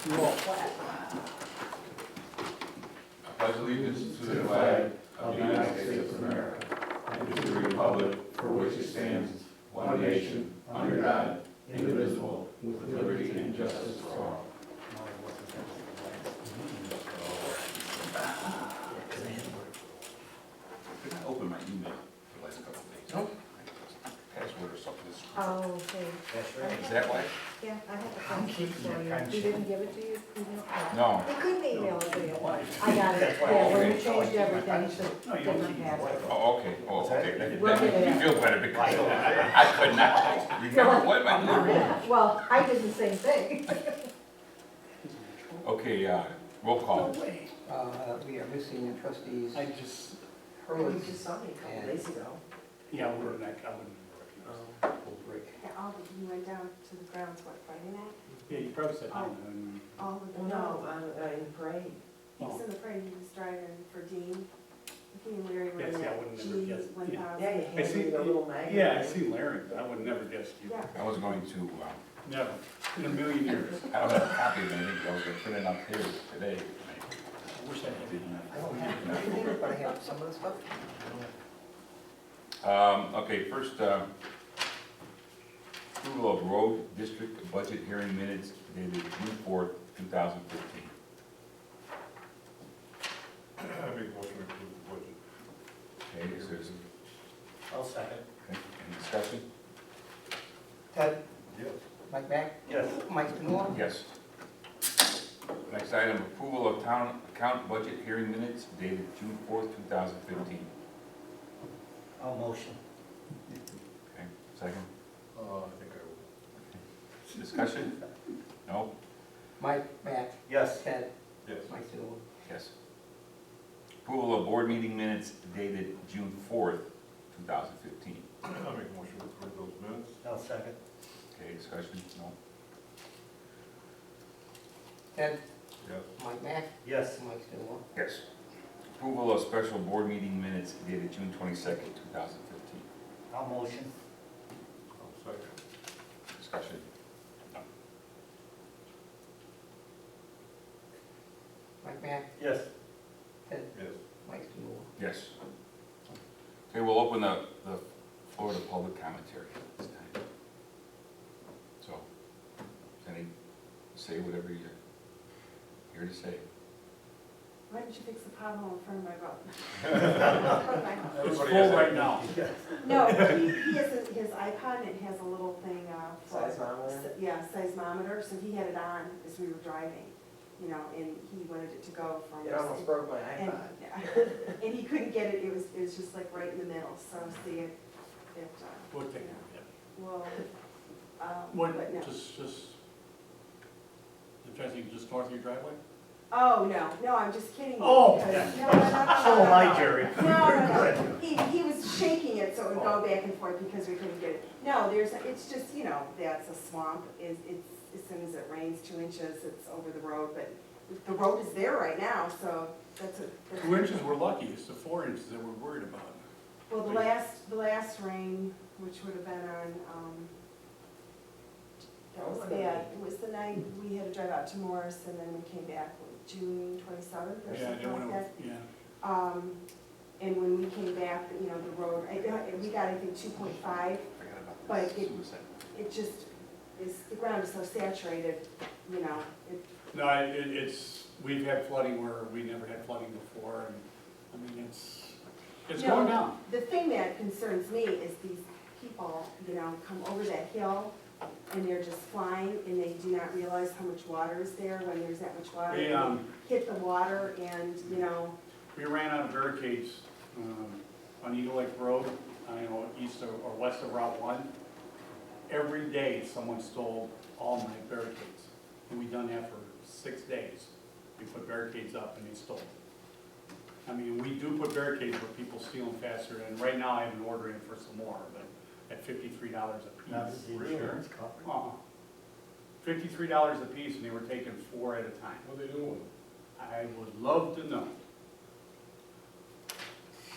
Roll. I pledge allegiance to the flag of the United States of America and to the republic for which it stands, one nation, under God, indivisible, with liberty and justice for all. Did I open my email the last couple of days? No. Password or something. Oh, okay. That's right. Is that why? Yeah, I have the I'm phone keeping for that you. kind of You shit. didn't give it to you? No. You couldn't email it to you. Why? I got it. That's why I Yeah, when always- you changed everything, you should No, you get don't my keep it. password. Oh, okay. Oh, okay. That We'll makes get me it. feel better because I could not remember what my doing. Well, I did the same thing. Okay, roll call. We are missing trustees I just, Hurley saw me a couple days ago. yeah, we're in that, I wouldn't break. Yeah, you went down to the grounds, what, Friday night? Yeah, you probably said, and, All of the, No, in the parade. he was in the parade, he was driving for Dean. He and Larry were Yes, in yeah, I that would never guess. G1000. Yeah, you I see, handed me the little magnet. yeah, I see Larry, but I would never guess you. Yeah, I was going to, Never, in a million years. I don't have a copy of anything, I was going to print it out here today. I wish I had it. I don't have everything, but I have some of the stuff. Okay, first, approval of road district budget hearing minutes dated June 4th, 2015. I make motion to approve the budget. Okay, is there, I'll second. okay, any discussion? Ted, Yes. Mike Mack, Yes. Mike Spinola, Yes. Next item, approval of town account budget hearing minutes dated June 4th, 2015. I'll motion. Okay, second, I think I will. discussion? No? Mike Mack, Yes. Ted, Yes. Mike Spinola. Yes. Approval of board meeting minutes dated June 4th, 2015. I make a motion to approve those minutes. I'll second. Okay, discussion? No? Ted, Yes. Mike Mack, Yes. Mike Spinola. Yes. Approval of special board meeting minutes dated June 22nd, 2015. I'll motion. I'll second. Discussion? No. Mike Mack, Yes. Ted, Yes. Mike Spinola. Yes. Okay, we'll open the floor to public commentary this time. So, any, say whatever you're here to say. why didn't you fix the pothole in front of my road? It's full right now. No, he has his iPod and it has a little thing, for. Seismometer? Yeah, seismometer, so he had it on as we were driving, you know, and he wanted it to go from. It almost broke my And, iPod. and he couldn't get it, it was just like right in the middle, so see it, We'll take it. well, What, but no. just, I'm trying to think, just north of your driveway? Oh, no, I'm just kidding. you, Oh, because- yeah. No, no. So am I, Jerry. No. He was shaking it so it would go back and forth because we couldn't get it. No, it's just, you know, that's a swamp, it's, as soon as it rains 2 inches, it's over the road, but the road is there right now, so that's a. 2 inches, we're lucky, it's the 4 inches that we're worried about. Well, the last rain, which would have been on, that was bad. It was the night we had to drive out to Morris and then we came back June 27th or Yeah, something like that. yeah. And when we came back, you know, the road, we got, I think, 2.5. Forgot about But this it- suicide. It just is, the ground is so saturated, you know, No, it's, we've had flooding where we never had flooding before, and, I mean, it's No. going down. the thing that concerns me is these people, you know, come over that hill and they're just flying and they do not realize how much water is there when there's that much water. We, And they hit the water and, you know, We ran out of barricades on Eagle Lake Road, you know, east of, or west of Route 1. Every day, someone stole all my barricades. And we've done that for 6 days. We put barricades up and they stole. I mean, we do put barricades where people steal them faster, and right now I have an order in for some more, but at $53 a piece. That's the insurance Uh-uh. $53 a piece, and they were taking 4 at a time. What are they doing? I would love to know.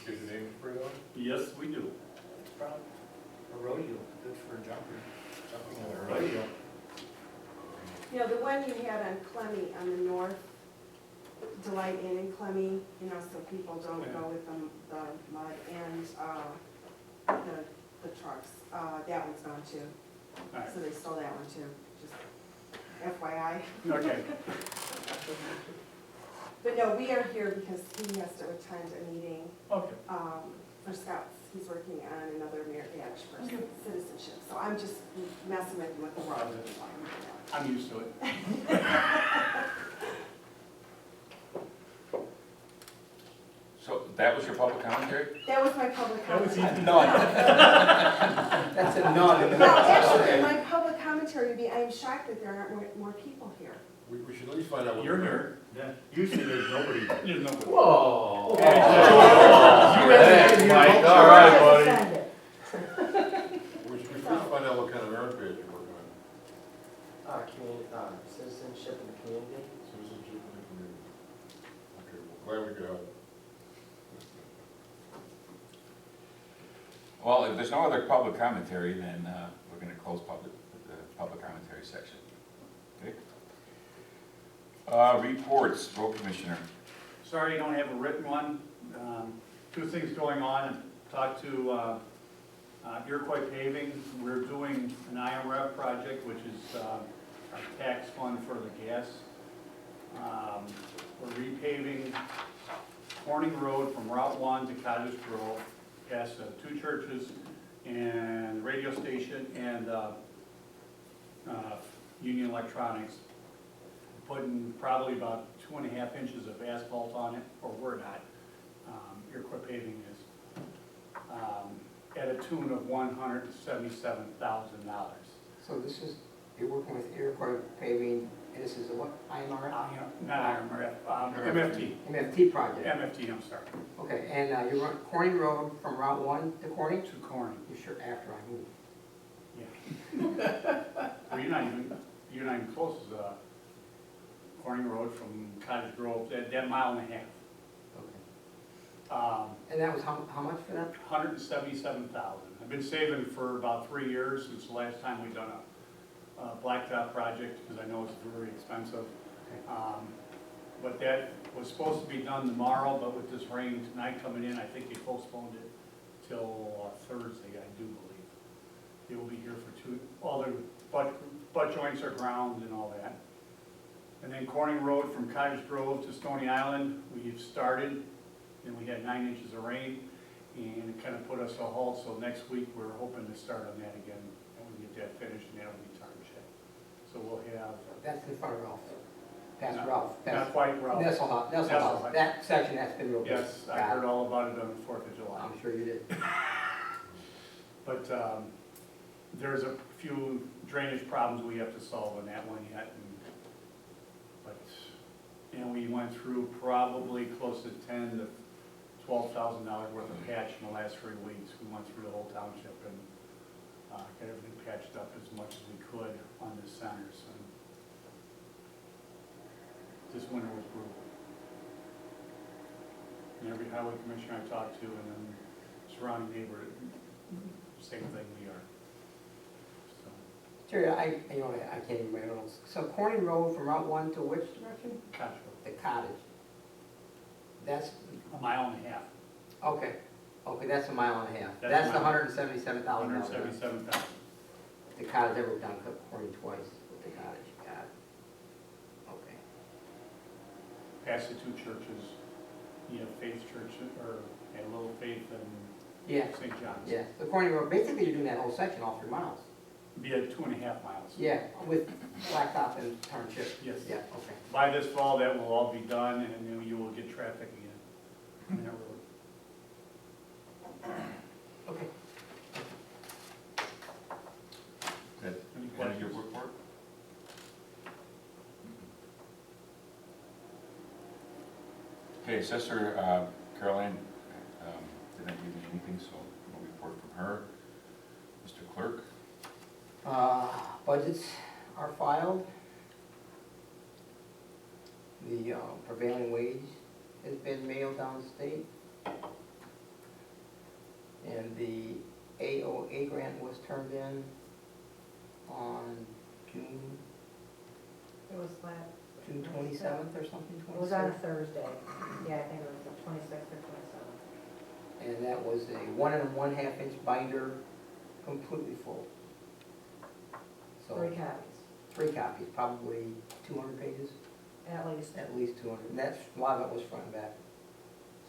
Get your name sprayed on? Yes, we do. It's probably a rodeo, good for a jumper, jumping on a Right. rodeo. You know, the one you had on Clemmy on the north, Delight Inn in Clemmy, you know, so people don't go with the mud and, the trucks. That one's gone too, All right, so they stole that one too, just FYI. okay. But no, we are here because he has to attend a meeting, Okay. for Scouts. He's working on another merit badge for citizenship, so I'm just messing with him with the road. I'm used to it. So that was your public commentary? That was my public That was commentary. easy. No. That's a none in the No, middle. actually, my public commentary would be, I am shocked that there aren't more people here. We should at least find out what. You're here. Yeah. Usually there's nobody. There's nobody. Whoa. Thanks, Mike, all right, buddy. Offended. We should at least find out what kind of merit badge you're working on. Community, citizenship in the community. Citizenship in the community. Okay, well, glad we could help. Well, if there's no other public commentary, then we're going to close the public commentary section. Okay? Reports, road commissioner. Sorry you don't have a written one. Two things going on. Talked to Iroquois Paving. We're doing an IMRF project, which is our tax fund for the gas. We're repaving Corning Road from Route 1 to Cottage Grove, past two churches and radio station and Union Electronics. Putting probably about 2.5 inches of asphalt on it, or we're not. Iroquois Paving is, at a tune of $177,000. So this is, you're working with Iroquois Paving, and this is a what, IMRF? Not IMRF, MFT. MFT project? MFT, I'm sorry, Okay, and you run Corning Road from Route 1 to Corning? to Corning. You sure, after I move? Yeah. Well, you're not even close as Corning Road from Cottage Grove, that mile and a half. Okay. And that was how much for that? $177,000. I've been saving for about 3 years since the last time we've done a blacktop project, because I know it's very expensive. But that was supposed to be done tomorrow, but with this rain tonight coming in, I think they postponed it till Thursday, I do believe. They will be here for all their butt joints are ground and all that. And then Corning Road from Cottage Grove to Stony Island, we've started, and we had 9 inches of rain, and it kind of put us a halt, so next week we're hoping to start on that again, and we get that finished, and that'll be Township. So we'll have. That's in front of Ralph. That's No, Ralph. Not quite Ralph. Nesselhoff, Nesselhoff. that section has been real good. Yes, I heard all about it on the 4th of July. I'm sure you did. But there's a few drainage problems we have to solve on that one yet. And we went through probably close to $10,000 to $12,000 worth of patch in the last 3 weeks. We went through the whole township and got everything patched up as much as we could on the centers. And this winter was brutal. And every highway commissioner I talked to and then surrounding neighbor, same thing we are. So, Terry, I can't even remember. So Corning Road from Route 1 to which direction? Cottage The cottage. That's, Grove, a mile and a half, okay, that's a mile and a half. That's That's a the mile. $177,000. $177,000. The cottage, I wrote down Corning twice with the cottage, got it. Okay. Past the two churches, you have Faith Church, or a Little Faith and Yeah, St. John's. yeah. The Corning Road, basically you're doing that whole section, all 3 miles. Be at 2.5 miles. Yeah, with Blacktop and Township. Yes. Yeah, okay. By this fall, that will all be done, and then you will get traffic again on that road. Okay. That Any end of your questions? report? Okay, Assessor Caroline didn't give me anything, so no report from her. Mr. Clerk? Budgets are filed. The prevailing wage has been mailed downstate. And the AOA grant was turned in on June It was last, June 27th or something, it was on a 26th? Thursday. Yeah, I think it was the 26th or 27th. And that was a 1 1/2 inch binder, completely full. So, 3 copies, 3 copies, probably 200 pages, at least. at least 200. And that's, a lot of it was front and back.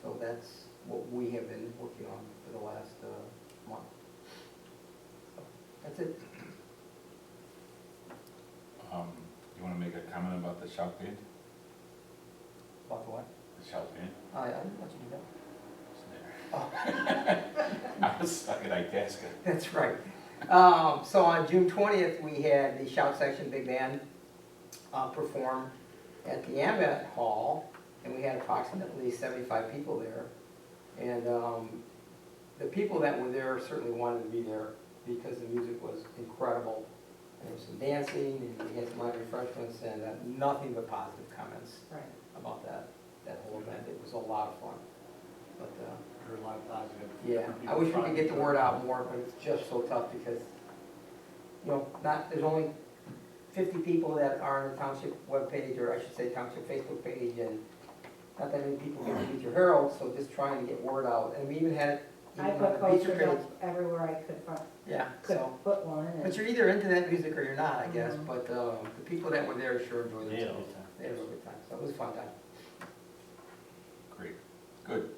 So that's what we have been working on for the last month. So, that's it. You wanna make a comment about the shout band? About the what? The shout band? I didn't let you do that. It's there. Oh. I was stuck at Itasca. That's right. So on June 20th, we had the Shout Section Big Band perform at the Ambet Hall, and we had approximately 75 people there. And the people that were there certainly wanted to be there because the music was incredible. And there was some dancing, and we had some light refreshments, and nothing but positive comments Right. about that whole event. It was a lot of fun. But There's a lot of positive. yeah, different I people wish we could get the trying. word out more, but it's just so tough because, you know, there's only 50 people that are on the township webpage, or I should say township Facebook page, and not that many people can read your Herald, so just trying to get word out. And we even had it I even put on the beach posters page. up everywhere I Yeah, could so, put one, but and you're either into that music or you're not, I guess, Mhm. but the people that were there sure enjoyed They had a themselves. good time. They had a good time, so it was a fun time. Great, good.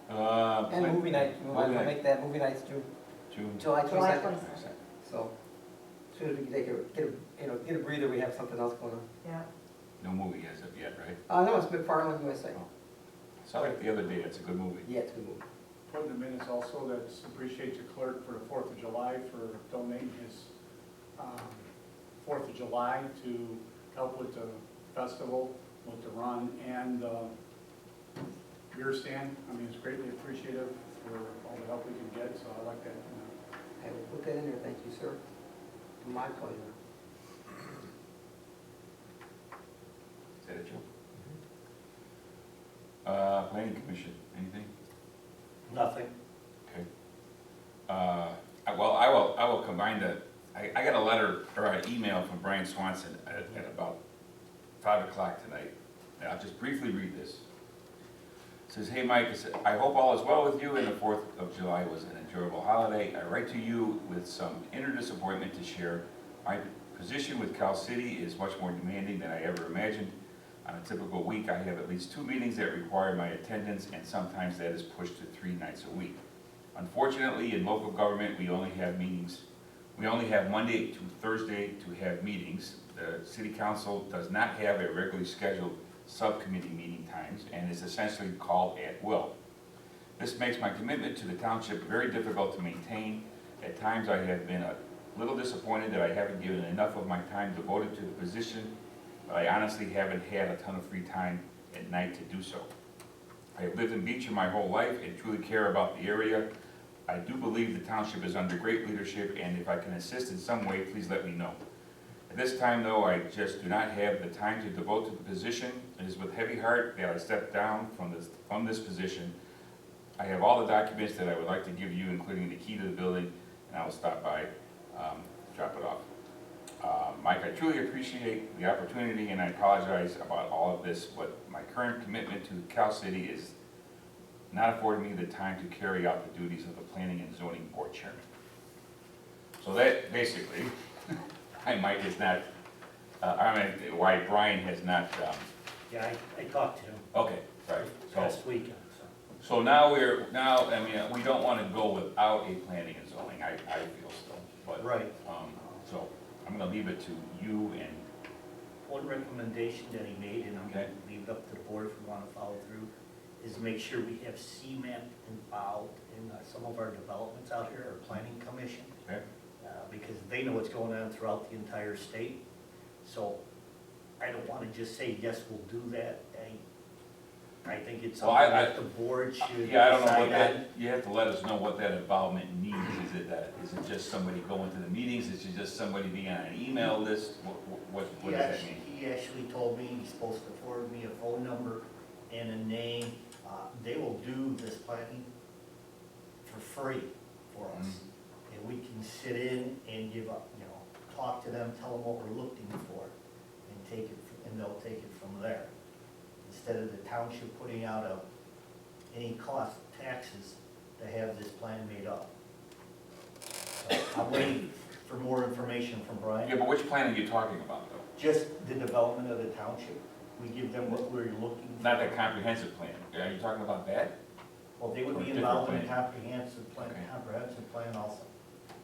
And movie night, we might as Movie well night. make that movie nights June. July July 22nd. 22nd. So, as soon as we can get a breather, we have something else going on. yeah. No movie as of yet, right? No, it's McFarland USA. Saw it the other day, it's a good movie. Yeah, it's a good movie. Put in the minutes also that appreciate the clerk for the 4th of July for donating his 4th of July to help with the festival, with the run and the beer stand. I mean, it's greatly appreciative for all the help we can get, so I like that. I will put that in there, thank you, sir. My pleasure. Is that it, Joe? Planning Commission, anything? Nothing. Okay. Well, I will combine the, I got a letter, or an email from Brian Swanson at about 5 o'clock tonight. And I'll just briefly read this. It says, "Hey Mike, I hope all is well with you and the 4th of July was an enjoyable holiday. I write to you with some inner disappointment to share. My position with Cal City is much more demanding than I ever imagined. On a typical week, I have at least 2 meetings that require my attendance, and sometimes that is pushed to 3 nights a week. Unfortunately, in local government, we only have Monday to Thursday to have meetings. The city council does not have a regularly scheduled subcommittee meeting times and is essentially called at will. This makes my commitment to the township very difficult to maintain. At times, I have been a little disappointed that I haven't given enough of my time devoted to the position, but I honestly haven't had a ton of free time at night to do so. I have lived in Beecher my whole life and truly care about the area. I do believe the township is under great leadership, and if I can assist in some way, please let me know. At this time, though, I just do not have the time to devote to the position. It is with heavy heart that I step down from this position. I have all the documents that I would like to give you, including the key to the building, and I will stop by, drop it off. Mike, I truly appreciate the opportunity, and I apologize about all of this, but my current commitment to Cal City is not affording me the time to carry out the duties of the Planning and Zoning Board Chairman. So that, basically, why Mike is not, why Brian has not, Yeah, I talked to him okay, right. So, last weekend, so. so now we don't want to go without a planning and zoning, I feel still, but. Right. So, I'm gonna leave it to you and, One recommendation that he made, and I'm gonna leave it up to the board if we wanna follow through, is make sure we have CMAP involved in some of our developments out here, our planning commission. okay? Because they know what's going on throughout the entire state. So I don't wanna just say, yes, we'll do that. I think it's Well, something that the board should Yeah, I don't know what decide on. that, you have to let us know what that involvement means. Is it just somebody going to the meetings? Is it just somebody being on an email list? What does that mean? He actually told me he's supposed to forward me a phone number and a name. They will do this planning for free for us. And we can sit in and give up, talk to them, tell them what we're looking for, and take it, and they'll take it from there. Instead of the township putting out any cost taxes to have this plan made up. So I'm waiting for more information from Yeah, Brian. but which plan are you talking about, though? Just the development of the township, we give them what we're looking for. Not that comprehensive plan. Are you talking about that? Well, they would Or be different involved in a plan. Okay. comprehensive plan also.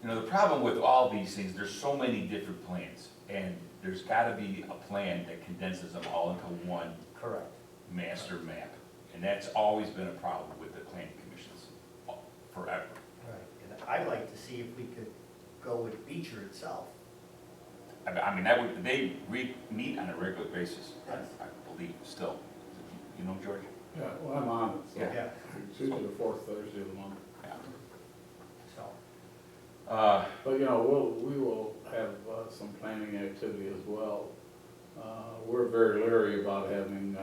You know, the problem with all these things, there's so many different plans, and there's gotta be a plan that condenses them all into one Correct. master map. And that's always been a problem with the planning commissions, forever. Right. And I'd like to see if we could go with Beecher itself. I mean, that would, they meet on a regular basis, Yes. I believe, still. You know, George? Yeah, well, I'm on it, so. Yeah. It's usually the fourth Thursday of the month. Yeah. So, But, you know, we will have some planning activity as well. We're very leery about having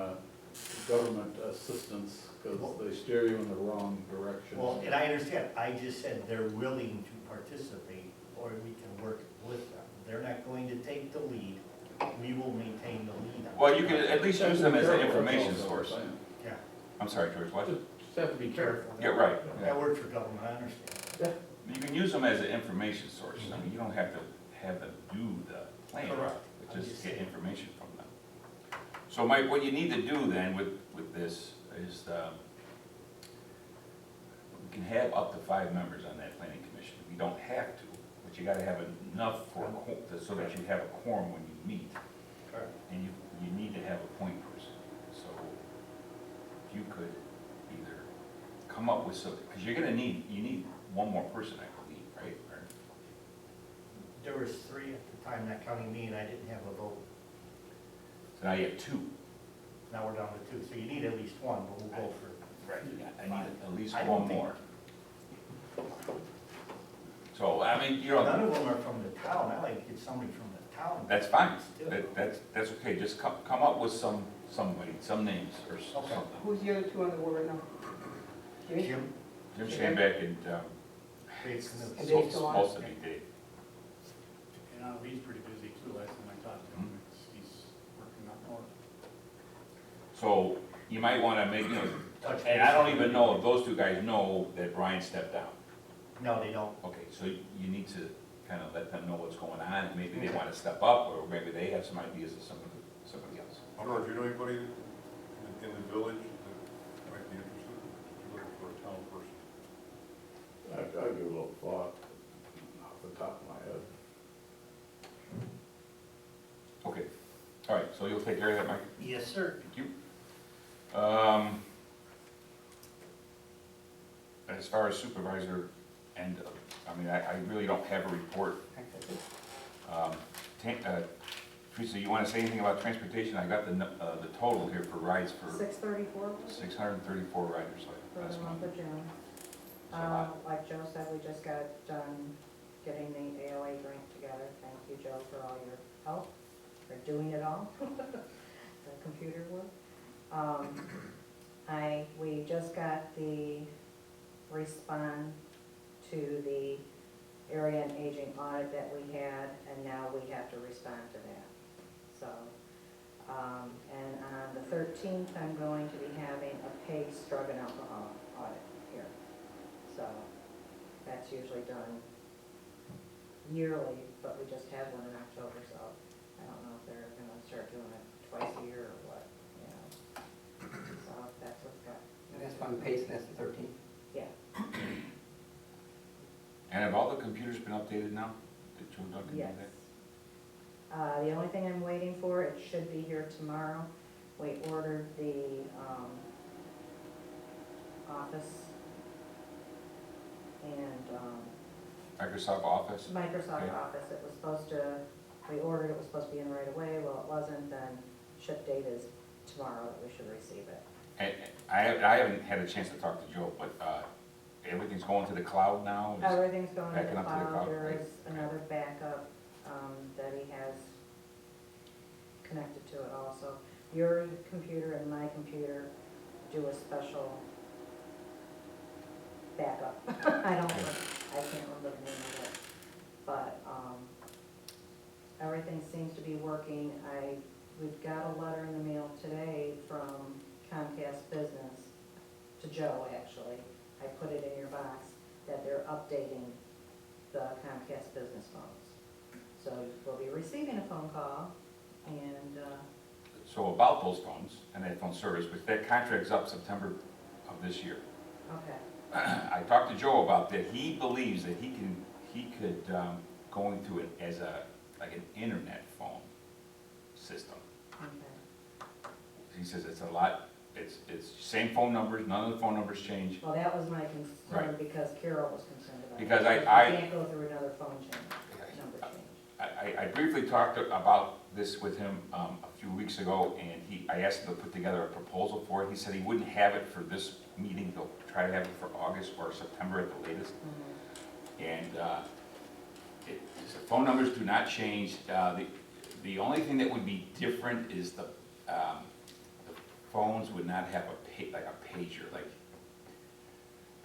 government assistance because they steer you in the wrong direction. well, and I understand, I just said they're willing to participate, or we can work with them. They're not going to take the lead, we will maintain the lead. on Well, it. you could at least use them as an information source. Yeah, I'm sorry, George, what? Just have to be careful. Yeah, right. that works for government, I understand. You can use them as an information source. I mean, you don't have to have them do the plan. Correct. But I'm just just get saying. information from them. So Mike, what you need to do then with this is, we can have up to 5 members on that planning commission. We don't have to, but you gotta have enough for, so that you have a quorum when you meet. Correct. And you need to have a point person. So if you could either come up with some, because you need one more person, I believe, right? Or- There was 3 at the time, not counting me, and I didn't have a vote. So now you have 2. Now we're down to 2, so you need at least 1, but we'll go for. Right. I need at least I don't one think- more. So, I mean, you know, None of them are from the town, I like to get somebody from the town. that's fine. Still. That's okay. Just come up with somebody, some names or Okay. something. Who's the other 2 on the board right now? Jimmy? Jim, Jim Shambeck and, Dave Canoes. And Dave still on? supposed to be Dave. And Lee's pretty busy too, last time I talked to him, he's working up north. So you might want to make, Touch and I don't base. even know if those 2 guys know that Brian stepped down. No, they don't. Okay, so you need to kind of let them know what's going on, and maybe they want to step up, or maybe they have some ideas of somebody else. George, do you know anybody in the village that might be interested? Looking for a town person. I'll give a little thought off the top of my head. Okay, all right, so you'll take care of that, Mike? Yes, sir. Thank you. As far as supervisor, and, I mean, I really don't have a report. Teresa, you want to say anything about transportation? I got the total here for rides for 634 634 riders for last the month. month of June. That's a lot. Like Joe said, we just got done getting the AOA grant together. Thank you, Joe, for all your help, for doing it all, the computer work. We just got the respond to the area and aging audit that we had, and now we have to respond to that. So, and on the 13th, I'm going to be having a PEGS drug and alcohol audit here. So, that's usually done yearly, but we just had one in October, so I don't know if they're gonna start doing it twice a year or what, you know. So, that's what's got. And that's on pace, and that's the 13th. Yeah. And have all the computers been updated now? Did Joe Duncan do Yes. that? The only thing I'm waiting for, it should be here tomorrow. We ordered the Office and Microsoft Office? Microsoft Okay. Office. It was supposed to, we ordered, it was supposed to be in right away. Well, it wasn't, then ship date is tomorrow that we should receive it. And I haven't had a chance to talk to Joe, but everything's going to the cloud now? Is- Everything's going to Backing the up to the cloud. cloud, There right? is another backup that he has connected to it also. Your computer and my computer do a special backup. I can't remember the name of it, but everything seems to be working. We've got a letter in the mail today from Comcast Business, to Joe, actually. I put it in your box, that they're updating the Comcast Business phones. So we'll be receiving a phone call, and, So about those phones and that phone service, which that contract's up September of this year. okay. I talked to Joe about that. He believes that he could go into it as like an internet phone system. Okay. He says it's a lot, it's same phone numbers, none of the phone numbers change. Well, that was my concern, Right. because Carol was concerned about it. Because You can't go through another phone change, number change. I briefly talked about this with him a few weeks ago, and I asked him to put together a proposal for it. He said he wouldn't have it for this meeting, he'll try to have it for August or September at the latest. And the phone numbers do not change. The only thing that would be different is the phones would not have like a pager. Like,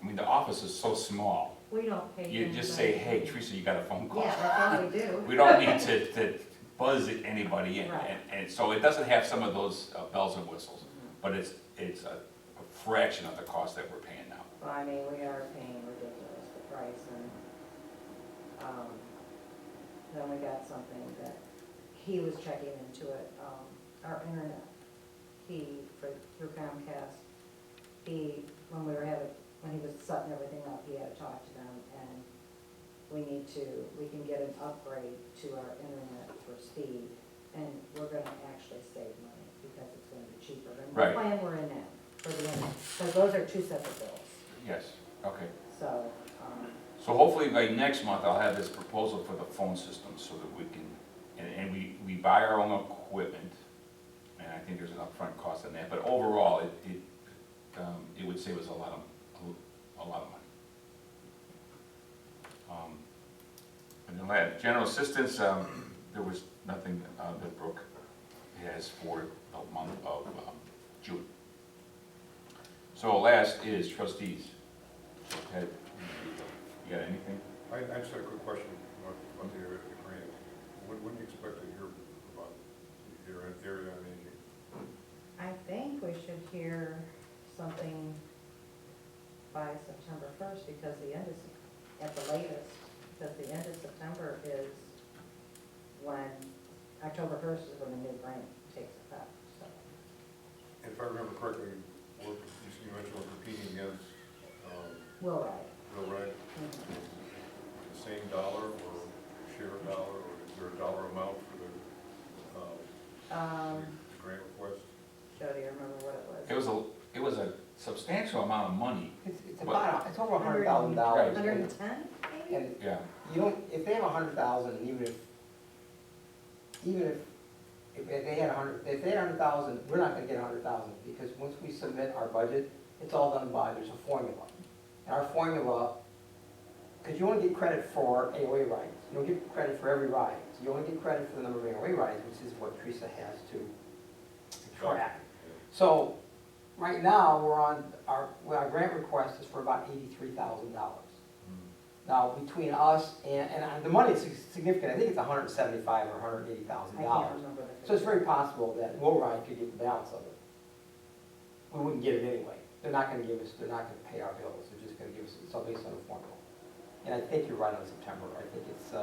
I mean, the office is so small. We don't pay. You just say, hey, Teresa, you got a phone call. Yeah, that's all we do. We don't need to buzz anybody in. Right. And so it doesn't have some of those bells and whistles, but it's a fraction of the cost that we're paying now. Well, I mean, we are paying ridiculous the price, and, then we got something that, he was checking into it, our internet. Through Comcast, when he was setting everything up, he had to talk to them, and we can get an upgrade to our internet for speed, and we're gonna actually save money, because it's gonna be cheaper than the Right. plan we're in now, for the internet. So those are two separate bills, Yes, okay. so, So hopefully by next month, I'll have this proposal for the phone system so that we can, and we buy our own equipment, and I think there's an upfront cost on that, but overall, it would save us a lot of money. And then last, general assistance, there was nothing that Brooke has for the month of June. So last is trustees. So Ted, you got anything? I just had a quick question about the grant. When do you expect to hear about your area on aging? I think we should hear something by September 1st, because at the latest, because the end of September is when, October 1st is when the new grant takes effect, so. If I remember correctly, you mentioned we're competing against Will Wright. Bill Wright. The same dollar or share of dollar, or is there a dollar amount for the grant request? Joe, do you remember what it was? It was a substantial amount of money. It's it's over $100,000. 110, maybe? And Yeah. you don't, if they have 100,000, even if they had 100,000, we're not gonna get 100,000, because once we submit our budget, it's all done by, there's a formula. And our formula, because you only get credit for AOA rides, you don't get credit for every ride. So you only get credit for the number of AOA rides, which is what Teresa has to track. So, right now, our grant request is for about $83,000. Now, between us and the money is significant, I think it's $175,000 or $180,000. I can't remember the So it's very possible that Will Ride could get the balance of it. We wouldn't get it anyway. They're not gonna pay our bills, they're just gonna give us, it's all based on a formula. And I think you're right on September, I think it's, I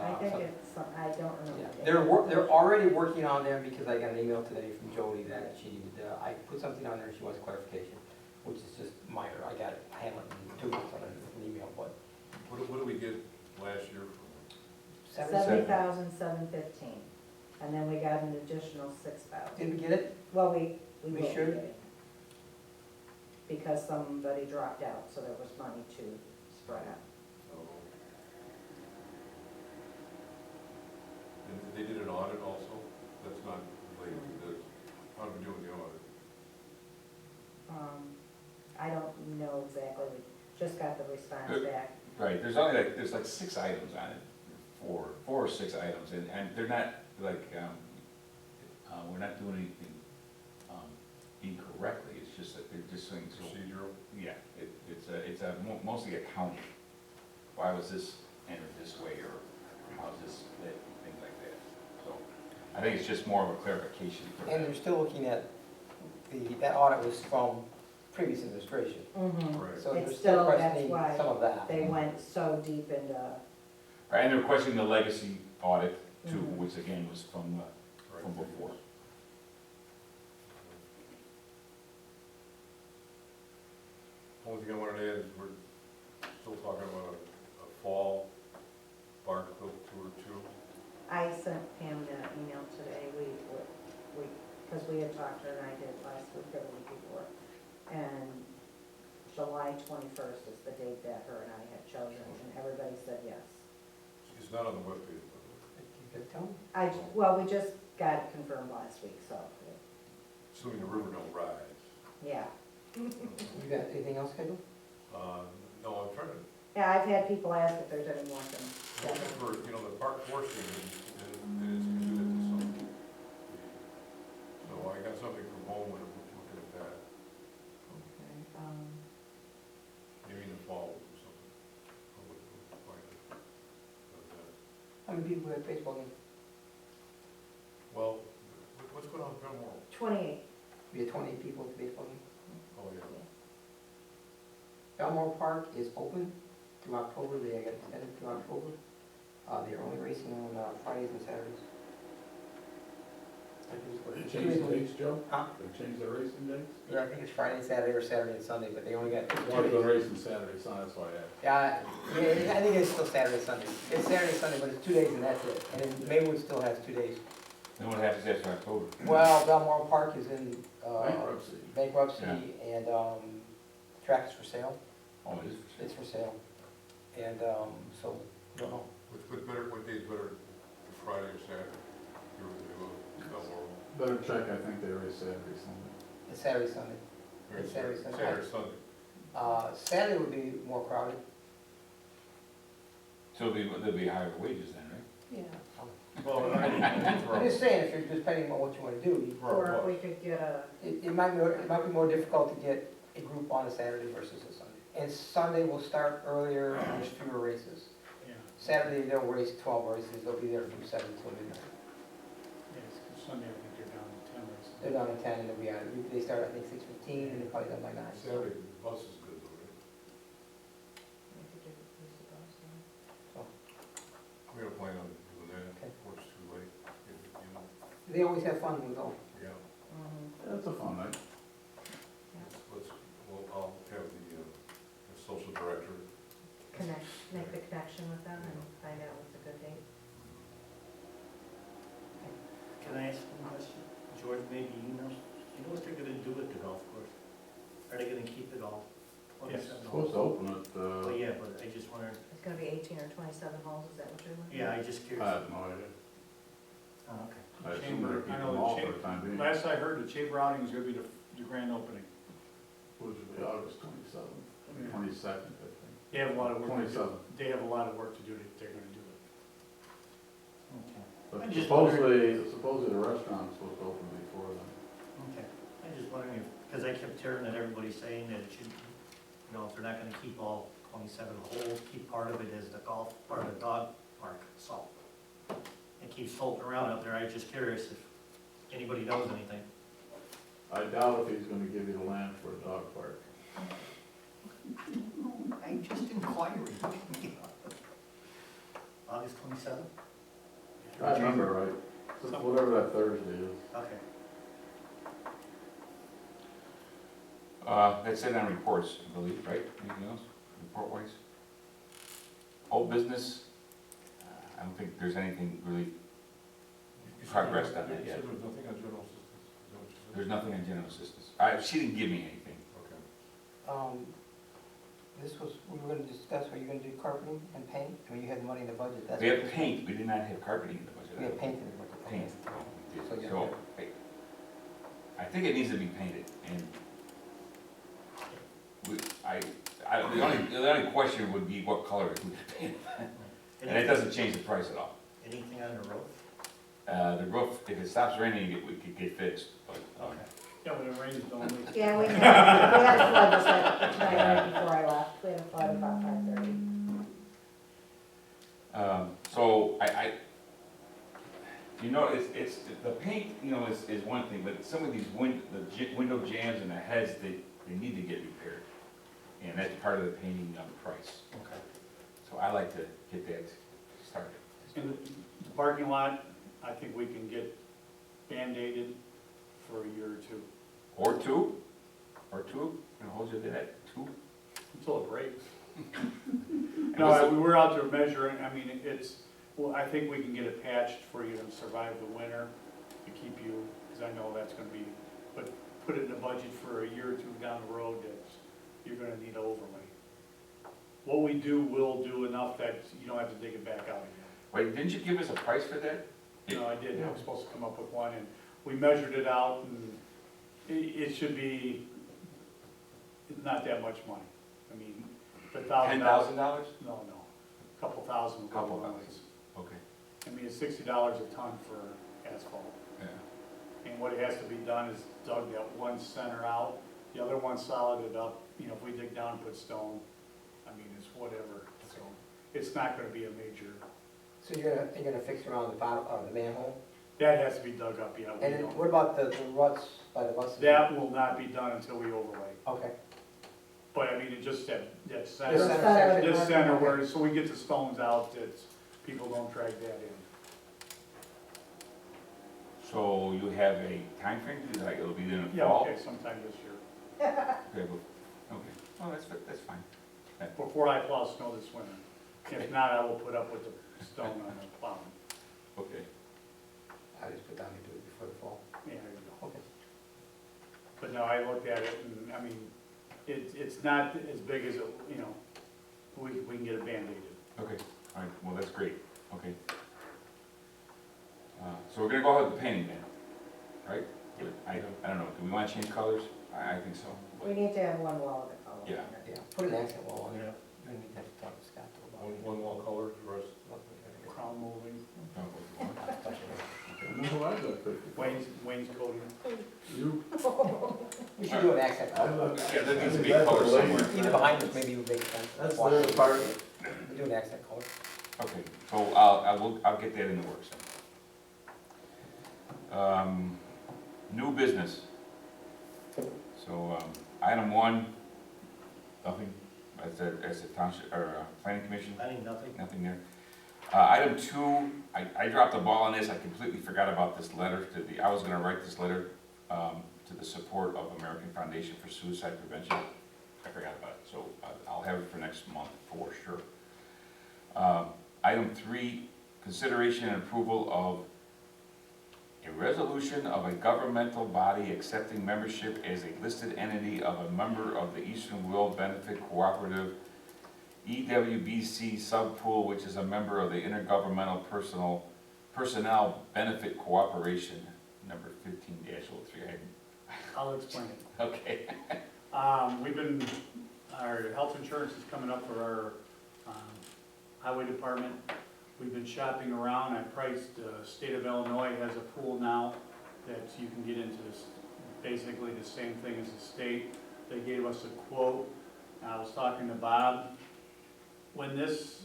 don't remember. yeah. the date. They're already working on them, because I got an email today from Jody that she needed, I put something on there, she wants clarification, which is just minor, I got it, I haven't in 2 weeks on an email, but. What did we get last year from 70,715, and then we got an additional 6,000. Did we get it? Well, we We will be should. getting it. Because somebody dropped out, so there was money to spread out. And they did an audit also? That's not related to this. How did we do with the audit? I don't know exactly, we just got the response back. Right, there's like 6 items on it, four or 6 items, and they're not like, we're not doing anything incorrectly, it's just that they're just saying, so, Procedural? yeah, it's mostly accounting. Why was this entered this way, or how's this split, things like that, so. I think it's just more of a clarification. And they're still looking at, that audit was from previous administration. Mhm. Right. So they're It's still still- that's questioning why some of that. They went so deep into, And they're questioning the legacy audit too, Mhm. which again was from Right. before. Only thing I wanted to add is we're still talking about a fall barn quilt tour too. I sent Pam an email today, because we had talked to her and I did last week or the week before. And July 21st is the date that her and I had chosen, and everybody said yes. It's not on the webpage, by the way. You could tell me. Well, we just got it confirmed last week, so, Assuming the river don't rise. yeah. You got anything else scheduled? No, I'm trying to, Yeah, I've had people ask if there's any more things. for, the park forcing is usually at the summer. So I got something from home and I'm looking at that, Okay, maybe in the fall or something. I'll find it. How many people at baseball game? Well, what's going on in Belmore? 28. We had 28 people at the baseball game. Oh, yeah. Belmore Park is open through October, they got extended through October. They're only racing on Fridays and Saturdays. They changed the dates, Joe? Huh? They changed the racing dates? Yeah, I think it's Friday and Saturday or Saturday and Sunday, but they only got One 2 of the days. racing Saturday, so that's why I asked. Yeah, I think it's still Saturday, Sunday. It's Saturday, Sunday, but it's 2 days and that's it. And then Maywood still has 2 days. Then what happens after October? Well, Belmore Park is in Bankruptcy. bankruptcy and track is for sale. Oh, it is. It's for sale. And so, don't know. What day's better, Friday or Saturday? You were Belmore. Better check, I think they race Saturday, Sunday. It's Saturday, Sunday. It's Saturday, Sunday. Saturday, Sunday. Saturday would be more crowded. So there'll be higher wages then, right? Yeah. Well, I'm just saying, if you're just depending on what you want to do, Or if we could get a, it might be more difficult to get a group on a Saturday versus a Sunday. And Sunday will start earlier, and there's fewer races. Yeah, Saturday, they'll race 12 races, they'll be there from 7 till midnight. yes, 'cause Sunday I think they're down to 10 races. They're down to 10 and they'll be out, they start, I think, 6:15 and they're probably done by 9. Saturday, the bus is good though, right? we could do the police bus, We gotta plan on doing that, Okay. before it's too late, They always have fun with all. yeah. That's a fun night. I'll have the social director. make the connection with them and find out what's a good date. Can I ask one question? George, maybe you know what they're gonna do with the golf course? Are they gonna keep it all? Yes. 27 Supposed to holes? open it, Oh, yeah, but I just wondered, It's gonna be 18 or 27 holes, is that what you're looking yeah, at? I just I curious. have no idea. Oh, okay. I assume Chamber, they're I keeping know them the all for chamber, the time being. last I heard, the chamber outing is gonna be the grand opening. Which will be August 27th, Yeah. 22nd, I think. They have a lot of work to do. 27th. They have a lot of work to do, they're gonna do it. Okay. But I just supposedly the restaurant's supposed to open before then. Okay. I just wondering if, because I kept hearing that everybody's saying that it should, if they're not gonna keep all 27 holes, keep part of it as the golf, part of the dog park, so. It keeps floating around out there, I'm just curious if anybody knows anything. I doubt if he's gonna give you the land for a dog park. I'm just inquiring. August 27th? If I remember right, so whatever that Thursday is. Okay. That's it on reports, I believe, right? Anything else, report-wise? Old business, I don't think there's anything really, Progress done that yet. You said there was nothing on general assistance, is that what you said? there's nothing on general assistance. She didn't give me anything. Okay. This was, we were gonna discuss, were you gonna do carpeting and paint? I mean, you had the money in the budget. That's We what have this- paint, we did not have carpeting in the budget. We have paint in the budget. okay. Paint. So, yeah. So, I think it needs to be painted, and the only question would be what color it would be painted. And it doesn't change the price at all. Anything on the roof? The roof, if it stops raining, it could get fixed, but, Okay. Yeah, when it rains, don't leak. Yeah, we had a flood this night, right before I left, we had a flood about 5:30. so but some of these window jams and the heads, they need to get repaired. And that's part of the painting price. Okay. So I like to get that started. In the parking lot, I think we can get Band-Aided for a year or two, Or two, and hold you to that, two. until it breaks. And No, what's we were out there measuring, I mean, well, I think we can get it patched for you to survive the winter, to keep you, because I know that's gonna be, but put it in the budget for a year or two down the road, that you're gonna need an overlay. What we do will do enough that you don't have to dig it back out again. Wait, didn't you give us a price for that? No, I did, I was supposed to come up with one, and we measured it out, and it should be, it's not that much money. I mean, the $1,000. $10,000? No, couple thousand. Couple thousand. Okay. I mean, it's $60 a ton for asphalt. Yeah. And what has to be done is dug that one center out, the other one solided up, you know, if we dig down and put stone, I mean, it's whatever, so it's not gonna be a major, So you're gonna fix around the bottom, the manhole? that has to be dug up, yeah. we And then don't- what about the ruts by the buses? That will not be done until we overlay, Okay. but I mean, it just that The center, center Center. section. this center where, so we get the stones out, that people don't drag that in. So you have a time frame? Like it'll be in the Yeah, fall? okay, sometime this year, Okay, okay. Oh, that's fine. before I plow snow this winter. If not, I will put up with the stone on the plowing. Okay. I just put down to do it before the fall. Yeah, there you go. Okay. But no, I looked at it, and, I mean, it's not as big as, you know, we can get it Band-Aided. Okay, all right, well, that's great, okay. So we're gonna go ahead with the painting then, right? I don't know, do we wanna change colors? I think so. We need to have one wall of the color. Yeah. Yeah, put an accent wall on Yeah. it. You're gonna need to have to talk to Scott about it. One wall color, the rest. Crown molding, No, I got that. Wayne's coating. You, We should do an accent color. Yeah, there needs to be a color somewhere. Either behind us, maybe it would make sense. that's their part. We do an accent color. Okay, so I'll get that in the works. New business. So, item one, nothing, as a township, or planning commission, I think nothing. nothing there. Item two, I dropped the ball on this, I completely forgot about this letter I was gonna write this letter, to the support of American Foundation for Suicide Prevention. I forgot about it, so I'll have it for next month for sure. Item three, consideration and approval of a resolution of a governmental body accepting membership as a listed entity of a member of the Eastern Will Benefit Cooperative, EWBC subpool, which is a member of the Intergovernmental Personnel Benefit Cooperation, number 15-03. I'll explain it. Okay. Our health insurance is coming up for our highway department. We've been shopping around. I priced, state of Illinois has a pool now that you can get into this, basically the same thing as the state. They gave us a quote. I was talking to Bob. When this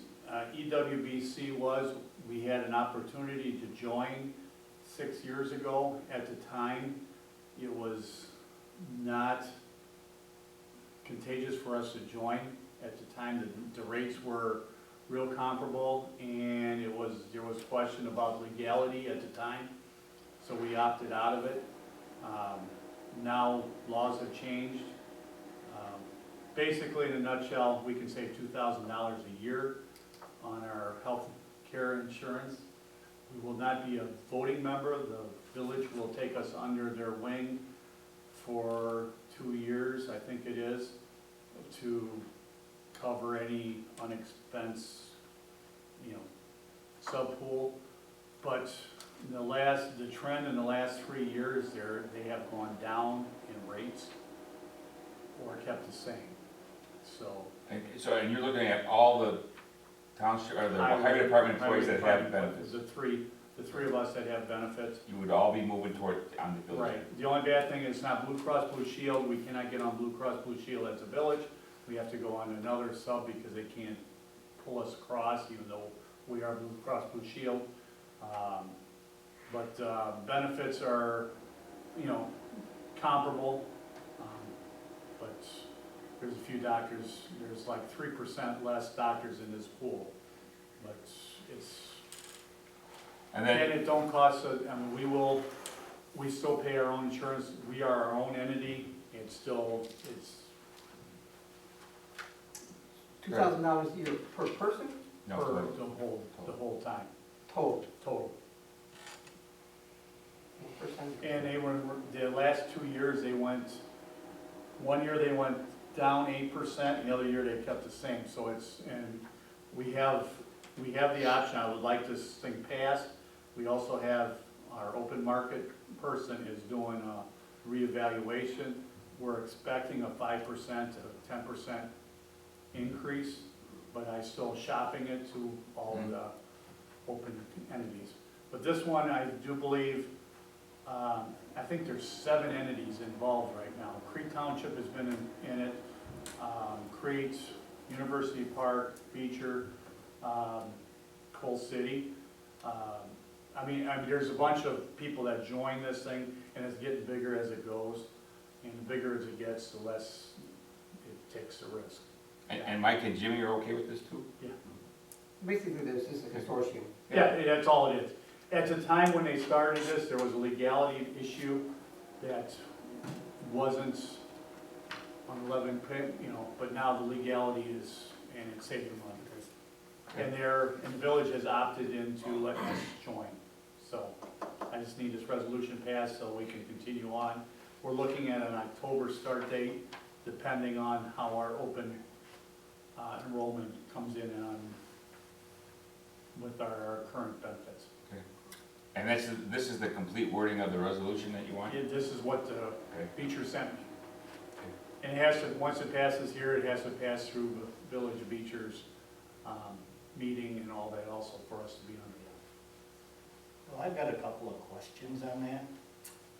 EWBC we had an opportunity to join 6 years ago. At the time, it was not contagious for us to join. At the time, the rates were real comparable, and there was question about legality at the time, so we opted out of it. Now, laws have changed. Basically, in a nutshell, we can save $2,000 a year on our health care insurance. We will not be a voting member. The village will take us under their wing for 2 years, I think it is, to cover any unexpense, subpool. But the trend in the last 3 years, they have gone down in rates or kept the same. So And you're looking at all the township, or the highway department employees that have benefits. The three of us that have benefits. You would all be moving toward, on the village. Right. The only bad thing is it's not Blue Cross Blue Shield. We cannot get on Blue Cross Blue Shield as a village. We have to go on another sub because they can't pull us across, even though we are Blue Cross Blue Shield. But benefits are, you know, comparable, but there's a few doctors, there's like 3% less doctors in this pool, but it's, And and then, it don't cost, I mean, we still pay our own insurance, we are our own entity, it's still, it's, $2,000 a year per person, no, for total. the whole time, total. total. What percentage? And they were, the last 2 years, they went, one year they went down 8%, the other year they kept the same, so it's, and we have the option, I would like this thing passed. We also have, our open market person is doing a reevaluation. We're expecting a 5% to 10% increase, but I still shopping it to all of the open entities. But this one, I do believe, I think there's 7 entities involved right now. Crete Township has been in it, Crete, University Park, Beecher, Coal City. I mean, there's a bunch of people that join this thing, and it's getting bigger as it goes. And the bigger as it gets, the less it takes the risk. And Mike and Jimmy are okay with this too? Basically, this is a consortium. Yeah, that's all it is. At the time when they started this, there was a legality issue that wasn't on 11, you know, but now the legality is, and it's saving money. And the village has opted into letting us join. So I just need this resolution passed so we can continue on. We're looking at an October start date, depending on how our open enrollment comes in on with our current benefits. And this is the complete wording of the resolution that you want? This is what Okay. Beecher sent me. And it has to, once it passes here, it has to pass through the Village of Beecher's meeting and all that also for us to be under that. Well, I've got a couple of questions on that.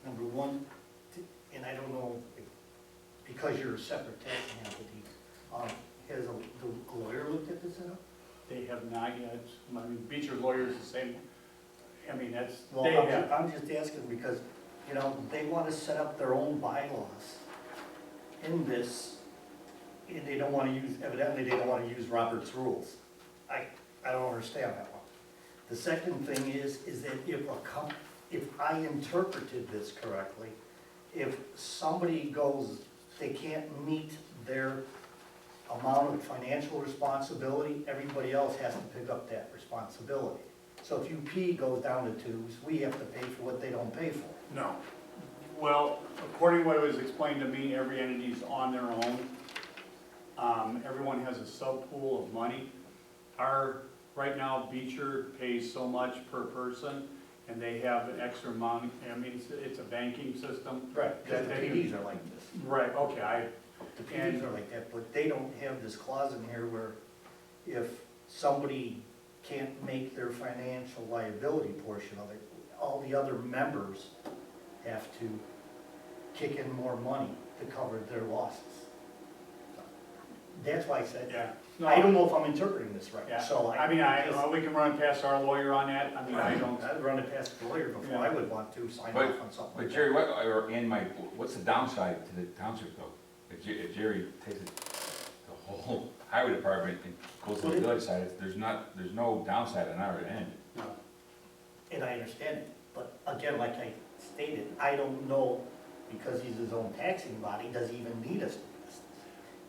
Number one, and I don't know if, because you're a separate taxing entity, has the lawyer looked at this at all? They have not yet, I mean, Beecher's lawyer is the same, I mean, that's, Well, they have. I'm just asking because, you know, they want to set up their own bylaws in this, and they don't want to use, evidently they don't want to use Robert's rules. I don't understand that one. The second thing is that if I interpreted this correctly, if somebody goes, they can't meet their amount of financial responsibility, everybody else has to pick up that responsibility. So if UP goes down to tubes, we have to pay for what they don't pay for. No. Well, according to what was explained to me, every entity's on their own. Everyone has a sub-pool of money. Right now, Beecher pays so much per person, and they have an extra amount, I mean, it's a banking system. Right. Because the PDs are like this. Right, okay, The PDs are like that, but they don't have this clause in here where if somebody can't make their financial liability portion of it, all the other members have to kick in more money to cover their losses. That's why I said, yeah. I don't know if I'm interpreting this right, Yeah, so I mean, we can run past our lawyer on that, I mean, I don't, I'd run it past the lawyer before I would want to sign But- off on something But like Jerry, that. what's the downside to the township though? If Jerry takes it, the whole highway department and goes to the village side, there's no downside on our end. no. And I understand it, but again, like I stated, I don't know, because he's his own taxing body, does he even need us to do this?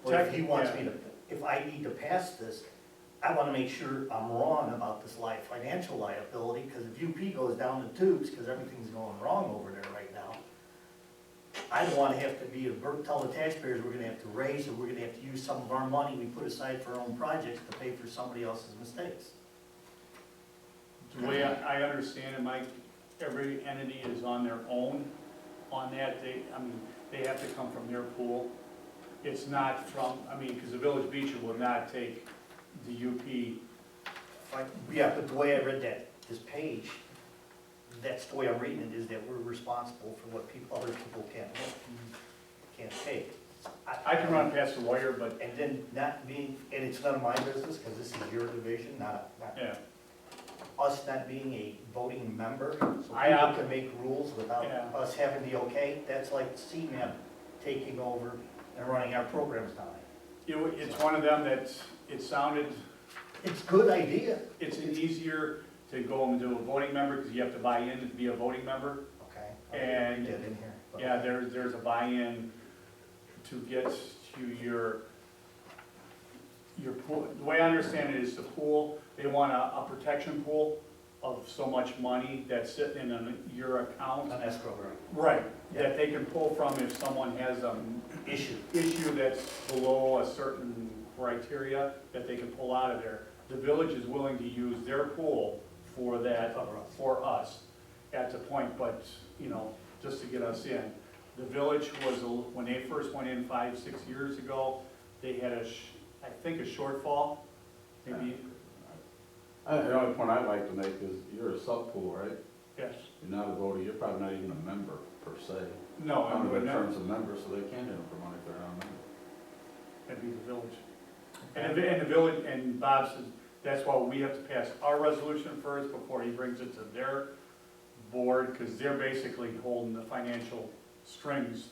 But if he wants me to, if I need to pass this, I wanna make sure I'm wrong about this financial liability, because if UP goes down the tubes, because everything's going wrong over there right now, I don't wanna have to tell the taxpayers we're gonna have to raise, or we're gonna have to use some of our money we put aside for our own projects to pay for somebody else's mistakes. The way I understand it, Mike, every entity is on their own on that, they have to come from their pool. It's not from, because the Village Beecher will not take the UP. Yeah, but the way I read this page, that's the way I'm reading it, is that we're responsible for what other people can't pay. I can run past the lawyer, but, And then not being, and it's none of my business, because this is your division, not. yeah, us not being a voting member, so I, people can make rules without Yeah. us having the okay, that's like CMAP taking over and running our programs down there. It's one of them that, it sounded, It's a good idea. it's easier to go and do a voting member, because you have to buy in to be a voting member. Okay. And- We did in here. but- Yeah, there's a buy-in to get to your pool. The way I understand it is the pool, they want a protection pool of so much money that's sitting in your account. An escrow, right? Right, that they can pull from if someone has Issue. issue that's below a certain criteria, that they can pull out of there. The village is willing to use their pool for that, Cover us. for us at the point, but, just to get us in. The village was, when they first went in 5-6 years ago, they had I think a shortfall, maybe, The only point I'd like to make is you're a sub-pool, right? yes, You're not a voter, you're probably not even a member per se. no, Under the no, terms of members, so they can't enter for money if they're not a member. that'd be the village. And the village, and Bob says, that's why we have to pass our resolution first before he brings it to their board, because they're basically holding the financial strings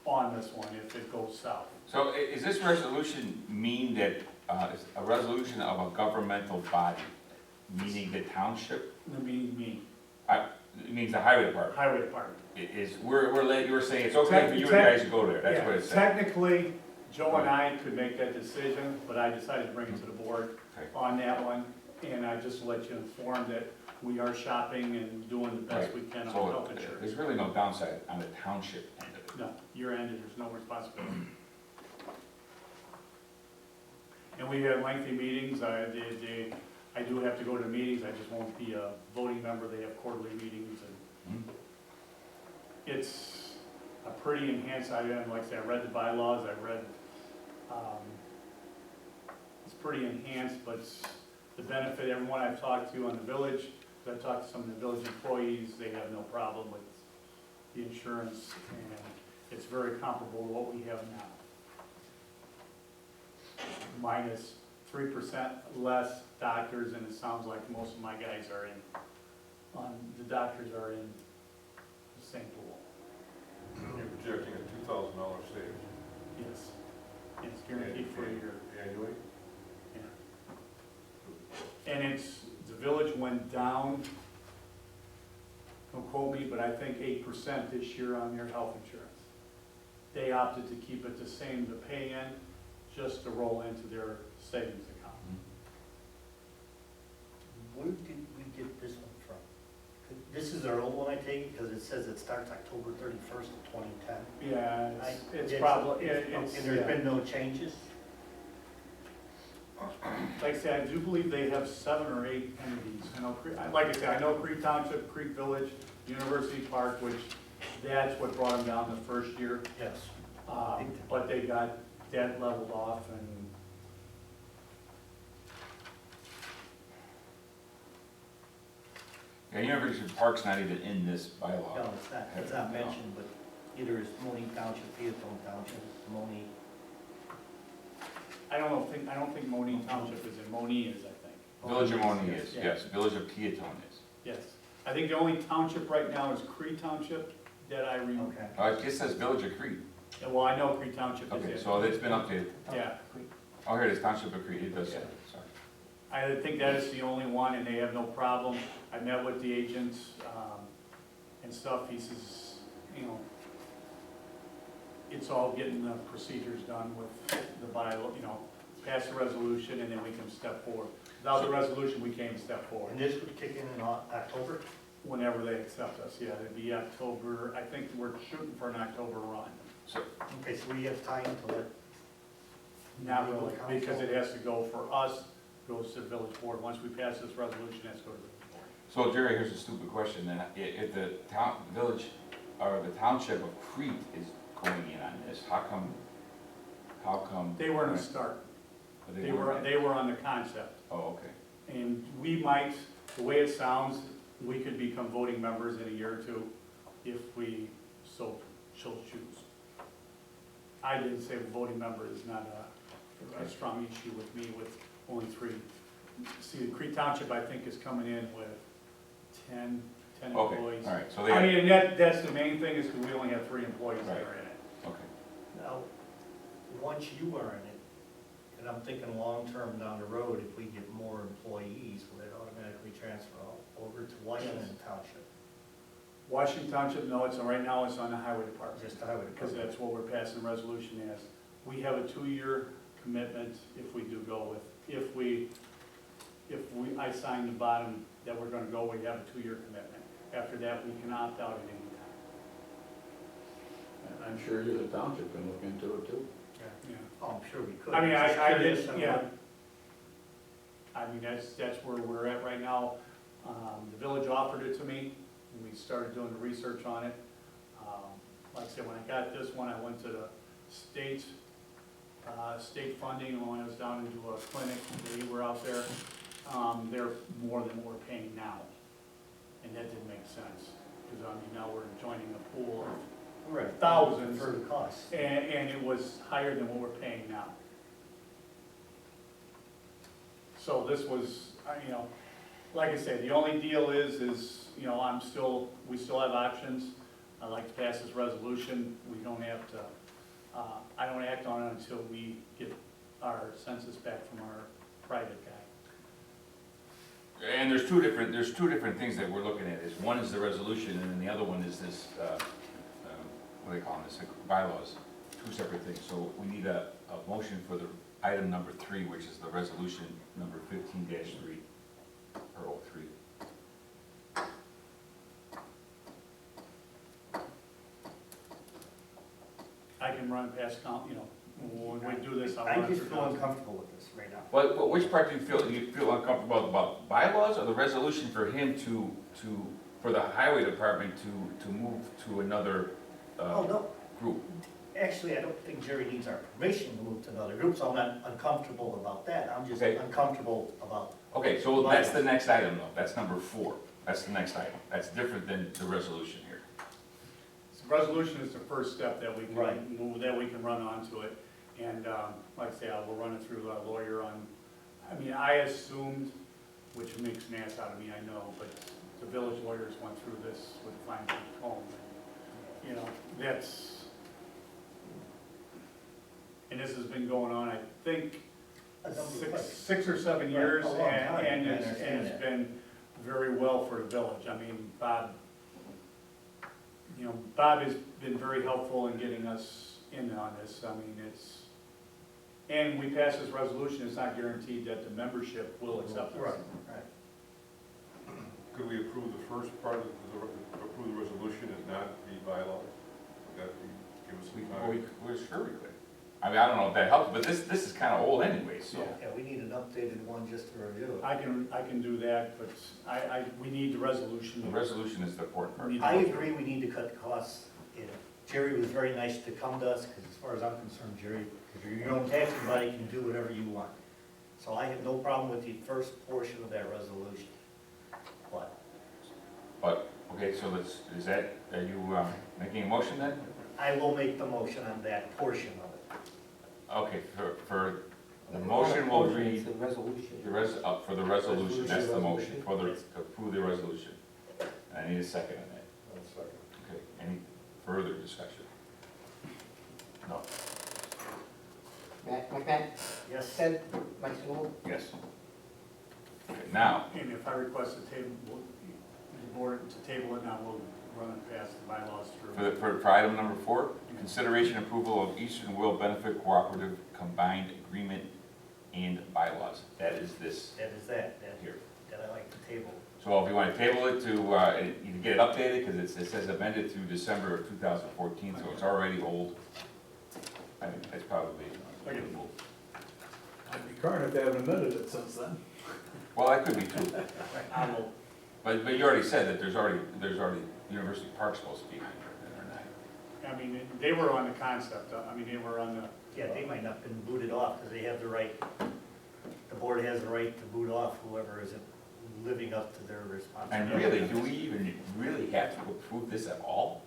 on this one if it goes south. So is this resolution mean that, it's a resolution of a governmental body, meaning the township? I mean, me, It means the highway department? highway department. You're saying it's okay for you guys to go there, that's what Yeah, it's saying? technically, Joe and I could make that decision, but I decided to bring it to the board Okay. on that one. And I just let you inform that we are shopping and doing the best we can on So health insurance. there's really no downside on the township end of it? No, your end, there's no responsibility. And we have lengthy meetings, I do have to go to meetings, I just won't be a voting member, they have quarterly meetings, and Hmm? it's a pretty enhanced, like I said, I read the bylaws, it's pretty enhanced, but the benefit, everyone I've talked to on the village, I've talked to some of the village employees, they have no problem with the insurance, and it's very comparable to what we have now. Minus 3% less doctors, and it sounds like most of my guys are the doctors are in the same pool. You're projecting a $2,000 savings Yes. It's guaranteed for a year. annually? And the village went down, don't quote me, but I think 8% this year on their health insurance. They opted to keep it the same, the pay-in, just to roll into their savings account. Where did we get this one from? This is our old one, I take it, because it says it starts October 31st of 2010. Yeah, it's It's- probably, And there's been no changes? like I said, I do believe they have 7 or 8 entities. Like I said, I know Creek Township, Creek Village, University Park, which that's what brought them down the first year. Yes. But they got that leveled off, and Yeah, University Park's not even in this bylaw. No, it's not mentioned, but either is Moline Township, Peatone Township, Moline. I don't think Moline Township is in, Moline is, I think. Village of Money is, Yeah. yes, Village of Peatone is. Yes. I think the only township right now is Cree Township that I remember. Okay. It just says Village of Crete. Well, I know Cree Township is Okay, it. so it's been updated. Yeah. Oh, here it is, Township of Crete, it does say, it, sorry. I think that is the only one, and they have no problem. I met with the agents, and stuff, he says, it's all getting the procedures done with the bylaw, pass the resolution, and then we can step forward. Without the resolution, we can't step forward. And this would kick in October? Whenever they accept us, yeah, it'd be October, I think we're shooting for an October run. Okay, so we have time to let. Not really, because it has to go for us, goes to the village board. Once we pass this resolution, it has to go to the village board. So Jerry, here's a stupid question then. If the village, or the Township of Crete is going in on this, how come? They were in the start. They were on the concept. Oh, okay. And we might, the way it sounds, we could become voting members in a year or two if we so choose. I didn't say a voting member is not a strong issue with me with only 3 see, the Crete Township, I think, is coming in with 10 Okay, employees. all right, so they, I got- mean, and that's the main thing, is because we only have 3 employees that are in it. okay. Now, once you are in it, and I'm thinking long-term down the road, if we get more employees, will it automatically transfer over to Washington Township? Washington Township, no, it's, right now it's on the highway department. Just the highway Because department? that's what we're passing the resolution as. We have a 2-year commitment if we do go with, I sign the bottom that we're gonna go, we have a 2-year commitment. After that, we can opt out at any time. And I'm sure you, the township, can look into it too. Yeah. Oh, I'm sure we could. I mean, Just I curious did, on yeah. what- I mean, that's where we're at right now. The village offered it to me, and we started doing the research on it. Like I said, when I got this one, I went to the state funding, and when I was down into a clinic, they were out there. They're more than what we're paying now, and that didn't make sense, because I mean, now we're joining a pool of Right. thousands, For the cost. and it was higher than what we're paying now. So this was, you know, like I said, the only deal is, you know, we still have options. I'd like to pass this resolution. We don't have to, I don't act on it until we get our census back from our private guy. And there's two different things that we're looking at, is one is the resolution, and then the other one is this, what do they call this, bylaws, 2 separate things. So we need a motion for the item number 3, which is the resolution number 15-3, or 03. I can run it past, you know, when we do this, I'll I run it just through feel council. uncomfortable with this right now. But which part do you feel uncomfortable about bylaws, or the resolution for him for the highway department to move to another, Oh, no, group? actually, I don't think Jerry needs our permission to move to another group, so I'm not uncomfortable about that. I'm just Okay. uncomfortable about, Okay, so that's the next item though, that's number 4, that's the next item, that's different than the resolution here. So resolution is the first step that we Right. can move, that we can run onto it. And like I say, I will run it through a lawyer on, I mean, I assumed, which makes an ass out of me, I know, but the village lawyers went through this with a fine tooth comb. You know, that's, and this has been going on, I think, a number of 6 or 7 years, a long time, and I it's understand that. been very well for the village. I mean, Bob, you know, Bob has been very helpful in getting us in on this. I mean, and we pass this resolution, it's not guaranteed that the membership will accept it. Right, right. Could we approve the first part of approve the resolution and not the bylaws? Would that give us some time? We're sure we could. I mean, I don't know if that helps, but this is kind of old anyway, so. Yeah, we need an updated one just to review it. I can do that, but we need the resolution. The resolution is the important part. We need I the- agree we need to cut costs. And Jerry was very nice to come to us, because as far as I'm concerned, Jerry, if you're your own taxing body, you can do whatever you want. So I have no problem with the first portion of that resolution. But, okay, so are you making a motion then? I will make the motion on that portion of it. Okay, for, the motion will read, It's a resolution. for the resolution, that's the motion, Resolution. for the, to approve the resolution. And I need a second on that. One second. Okay, any further discussion? No. Matt, McMahon, Yes? Ted, Mike Sewell, Yes. Okay, now, And if I request a table, the board to table it, now we'll run it past the bylaws through. for item number 4, consideration approval of Eastern Will Benefit Cooperative Combined Agreement and Bylaws. That is this That is that here. I like to table. So if you want to table it to, you can get it updated, because it says amended through December of 2014, so it's already old. I think that's probably reasonable. I'd be current if they haven't amended it since then. Well, that could be true, I will, but you already said that there's already University Park supposed to be behind it, or not. I mean, they were on the concept, I mean, they were on the, Yeah, they might not have been booted off, because they have the right, the board has the right to boot off whoever isn't living up to their And responsibility. really, do we even really have to approve this at all?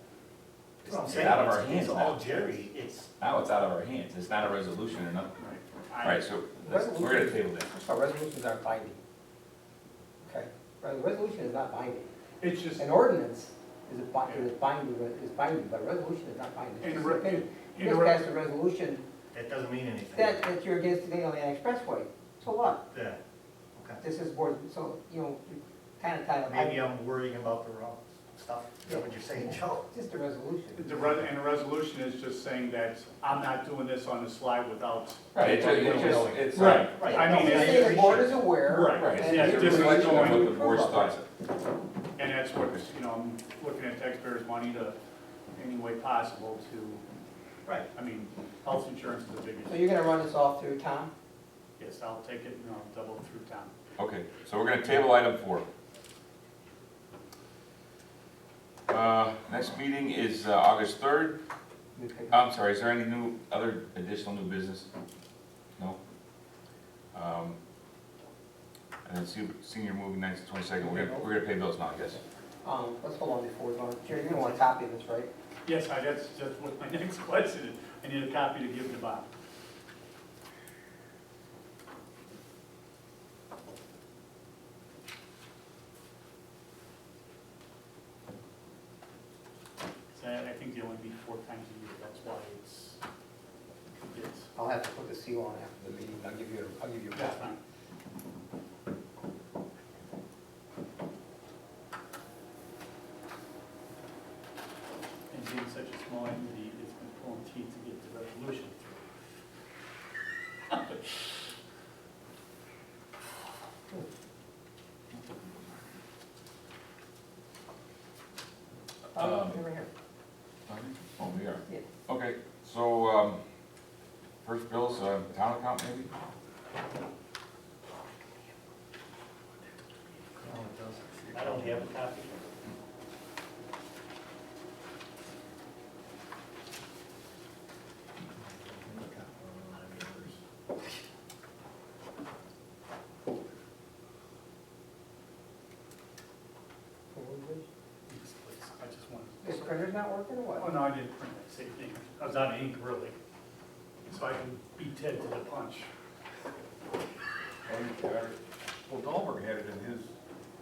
That's what I'm It's saying, out of our hands it's all now. Jerry, it's, Now it's out of our hands, it's not a resolution or nothing. Right. Alright, so we're gonna table that. So resolutions aren't binding. Okay, resolution is not binding. It's just, An ordinance is binding, but a resolution is not binding. In It's a just re- an opinion. in You a just re- passed a resolution That doesn't mean anything. that you're against the Alien Expressway. So what? Yeah, okay. This is board, so, you know, kind of tied up. Maybe I'm worrying about the wrong stuff, is that what you're saying, Joe? Just a resolution. and the resolution is just saying that I'm not doing this on the slide without. Right, it's, Right. Right. I mean, Just it's- say the board is aware. Right. Right, and Yeah, it's a you're just going reflection of to what the approve board's of it. thoughts. And that's what, you know, I'm looking at taxpayers' money to, any way possible to, Right. I mean, health insurance is the biggest. So you're gonna run this off through Tom? Yes, I'll take it, and I'll double it through town. Okay, so we're gonna table item 4. Next meeting is August 3rd. I'm sorry, is there any other additional new business? No? And then senior movie nights, 22nd, we're gonna pay those now, I guess. Let's hold on before we go. Jerry, you're gonna want a copy of this, right? Yes, that's what my next question is. I need a copy to give to Bob. So I think they only meet 4 times a year, that's why it's, I'll have to put the seal on after the meeting. I'll give you a that's copy. fine. And being such a small entity, it's been pulling teeth to get the resolution through. Over here. Oh, we are. Yeah. Okay, so, first bill's, town account maybe? No, it doesn't. I don't have a copy. Yes, please. I just wanted. This printer's not working or Oh, what? no, I didn't print that same thing. I was out of ink, really. So I can beat Ted to the punch. Well, Dahlberg had it in his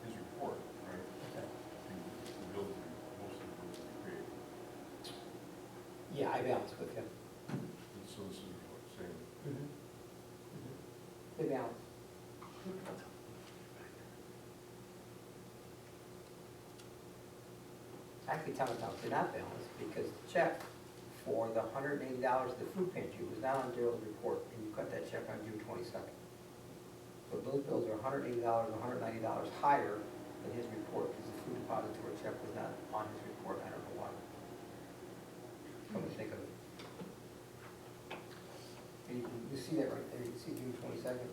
report, right? The bills, most of the bills we paid. Yeah, I balanced with him. So this is what, same. They balance. Actually, town accounts did not balance because the check for the $180 of the food pantry was not on Daryl's report, and you cut that check on June 22nd. So those bills are $180, $190 higher than his report, because the food depository check was not on his report, I don't know why. Come to think of it. And you see that right there, you can see June 22nd.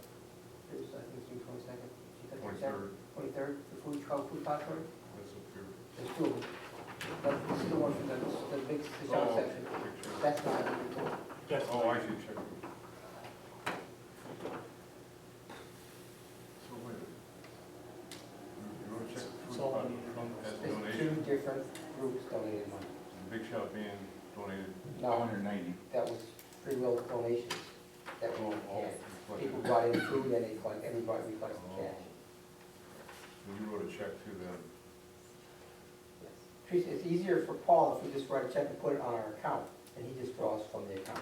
There's, I think it's June 22nd. She cut the check. 23rd, 23rd, the food depository. that's up here. There's 2 of them. But this is the one from the big, the shop Oh, section. picture. That's not in the report. That's Oh, I see, check. So wait. You want to check the It's food all fund on the- as a There's donation? 2 different groups donated money. The Big Shop being donated. No, 190. that was free will donations. That Oh, were oh, cash. reflected. People brought in food and they collect, everybody collects the cash. So you wrote a check to them. Yes. Teresa, it's easier for Paul if we just write a check and put it on our account, and he just draws from the account.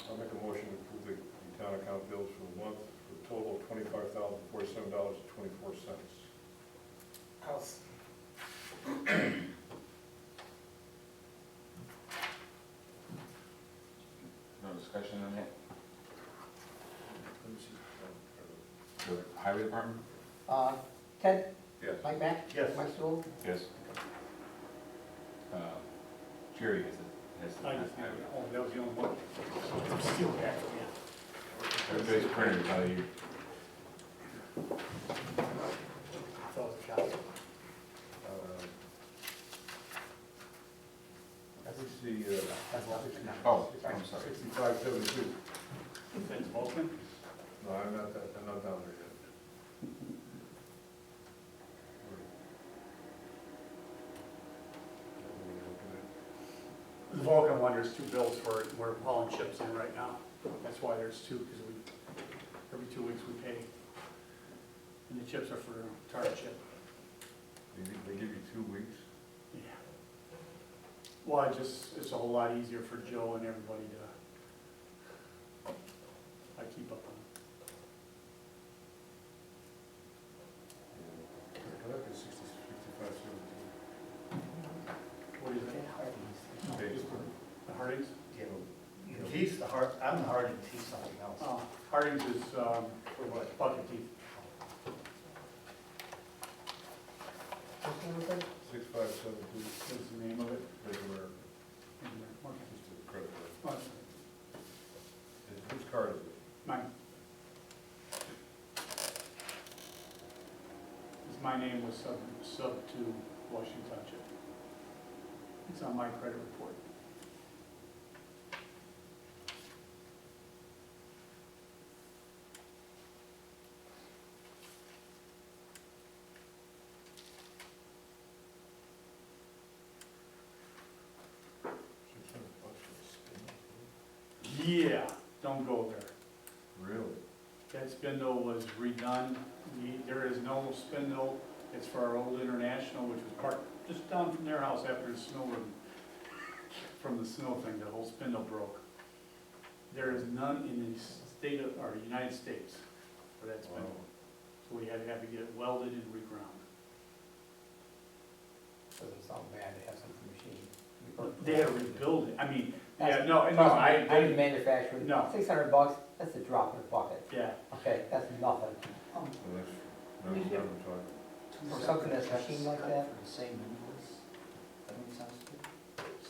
I'll make a motion to approve the town account bills for the month for a total of $25,047.24. No discussion on that? The highway department? Ted, Yes. Mike Mack? Yes. Mike Stoll? Yes. Jerry has the I highway. just, oh, that was the only one. Steal back from you. Everybody's printed by you. That was a copy. What's the, That's not it. Oh, I'm sorry. 6572? That's Vulcan? No, I'm not down there yet. The Vulcan one, there's two bills for it, we're hauling chips in right now. That's why there's two, because every 2 weeks we pay. And the chips are for Township. They give you 2 weeks? Yeah. Well, it's a whole lot easier for Joe and everybody to, I keep up on I look at 6572. it. What is it? Okay. The Hardings? He's the hard, I'm the Hardings, he's something else. Hardings is, for what, bucket teeth. What's the name of it? 6572, What's the name of it? regular, Okay. just a credit Oh, card. Whose card is it? Mine. My name was sub to Washington Township. It's on my credit report. $600 for a spin? Yeah, don't go there. Really? That spindle was redone. There is no spindle. It's for our old International, which was parked just down from their house after the snow, from the snow thing, the whole spindle broke. There is none in the state of, or United States for that spindle. So we had to get it welded and reground. Doesn't sound bad, it has some machine. They had to rebuild it. I mean, yeah, That's- no, Trust me, I didn't manufacture it. No. $600, that's a drop in the bucket. yeah. Okay, that's nothing. So that's, that's what I'm talking. For something that's machine like that? For the same invoice? That makes sense to me.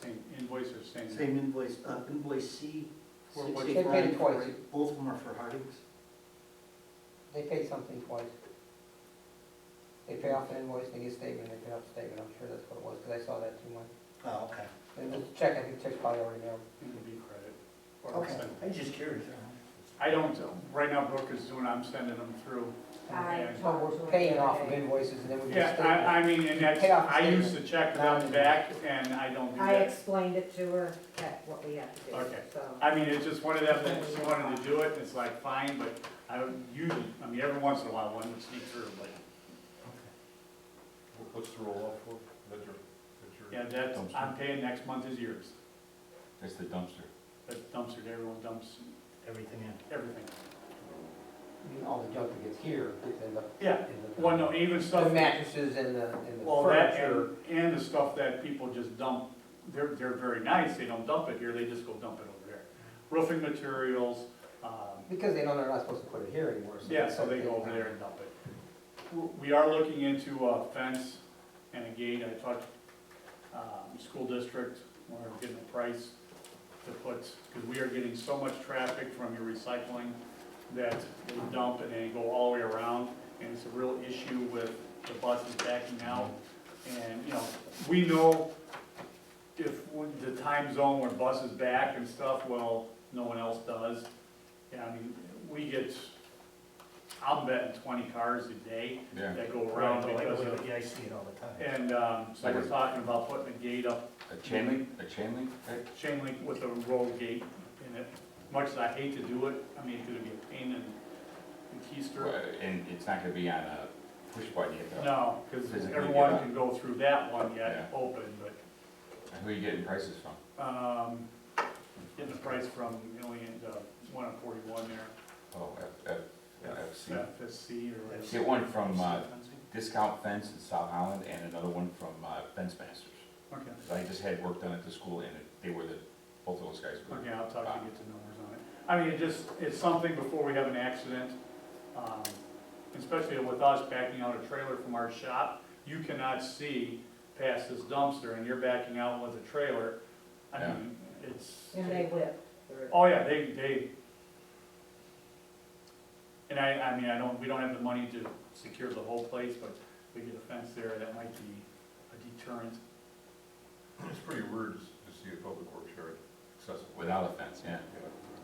Same invoice or same? Same invoice, invoice C, What- what- They paid it twice. both of them are for Hardings? They paid something twice. They pay off an invoice, they get a statement, they pay off a statement, I'm sure that's what it was, because I saw that too much. Oh, okay. And the check, I think check's probably already mailed. It would be credit. Or Okay, send. I'm just curious. I don't, right now Brooke is doing, I'm sending them through. I- And- So we're paying off of invoices and then we get a Yeah, statement. I mean, and that's, Pay off I used to statement. check them back, and I don't do I that. explained it to her, that what we have to do, Okay. so. I mean, it's just one of them that she wanted to do it, and it's like, fine, but I don't usually, I mean, every once in a while, one would sneak through, but, What's the roll-off for? That's your, yeah, that's, I'm paying next month is yours. That's the dumpster. The dumpster, everyone dumps Everything in. everything. I mean, all the junk that gets here gets in the. Yeah, in the- well, no, even The stuff, mattresses and the well, that, furniture. and the stuff that people just dump, they're very nice, they don't dump it here, they just go dump it over there. Roofing materials, Because they know they're not supposed to put it here anymore. yeah, so they go over there and dump it. We are looking into a fence and a gate. I talked, school district, we're getting a price to put, because we are getting so much traffic from your recycling that they dump and they go all the way around, and it's a real issue with the buses backing out. And, you know, we know if when the time zone where buses back and stuff, well, no one else does. Yeah, I mean, we get, I'm betting 20 cars a day Yeah. that go around Right, because of, yeah, I see it all the time. and, so we're talking about putting a gate up, A chain link, right? chain link with a roll gate in it. Much as I hate to do it, I mean, it's gonna be a pain in the keister. And it's not gonna be on a push button, you have to. No, because Physically everyone get up. can go through that one yet, Yeah. open, but, Who are you getting prices from? getting the price from, you know, the one on 41 there, Oh, FC. FSC or whatever. Get one from, Discount Fence in South Holland and another one from, Fence Masters. Okay, 'Cause I just had work done at the school and they were both of those guys were. okay, I'll talk to you, get the numbers on it. I mean, it's something before we have an accident. especially with us backing out a trailer from our shop, you cannot see past this dumpster, and you're backing out with a trailer. I Yeah. mean, it's. And they whip. They're- Oh, yeah, and I mean, we don't have the money to secure the whole place, but we get a fence there, that might be a deterrent. It's pretty weird to see a public works yard accessible. Without a fence, yeah. Yeah, I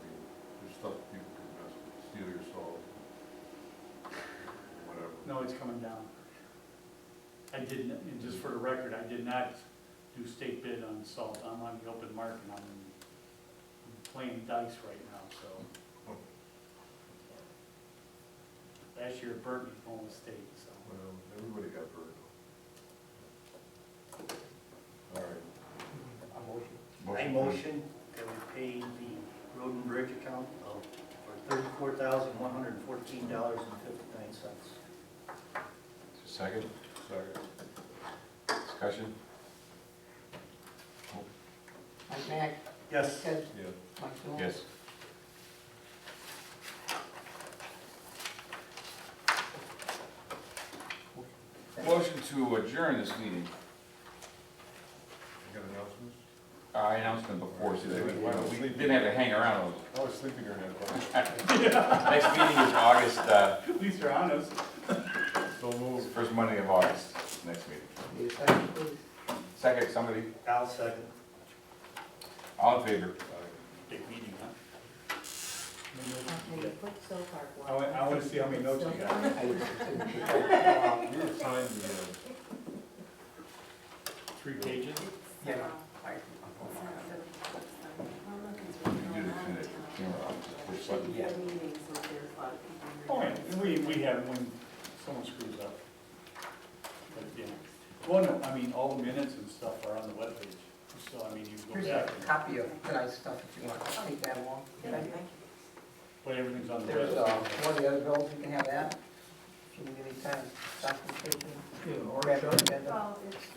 mean, there's stuff people can mess with, steal your salt, whatever. No, it's coming down. I didn't, and just for the record, I did not do state bid on salt, I'm on the open market, I'm playing dice right now, so. Last year it burnt me going with state, so. Well, everybody got burned. All right. I motion that we pay the road and bridge account for $34,114.59. Second, Second. discussion? Mike Mack, Yes. Ted, Yeah. Mike Jones. Yes. Motion to adjourn this meeting. You got announcements? I announced them before, so that we didn't have to hang around. I was sleeping during that part. Next meeting is August, At least you're honest. So moved. first Monday of August, next meeting. Need a second, please? Second, somebody, I'll second. all in favor? Big meeting, huh? Okay, put so far. I wanna see how many notes you got. I would consider- We were signed the, 3 pages? Yeah. You did it in the camera, push button. Yeah. Oh, yeah, and we have when someone screws up. But, yeah. Well, no, I mean, all the minutes and stuff are on the webpage, so, I mean, you can Here's go a back, and- copy of tonight's stuff if you want to take that along. but everything's on the There's webpage. one of the other bills, you can have that. If you need any kind of documentation. Yeah, Grab it, agenda. Well, it's,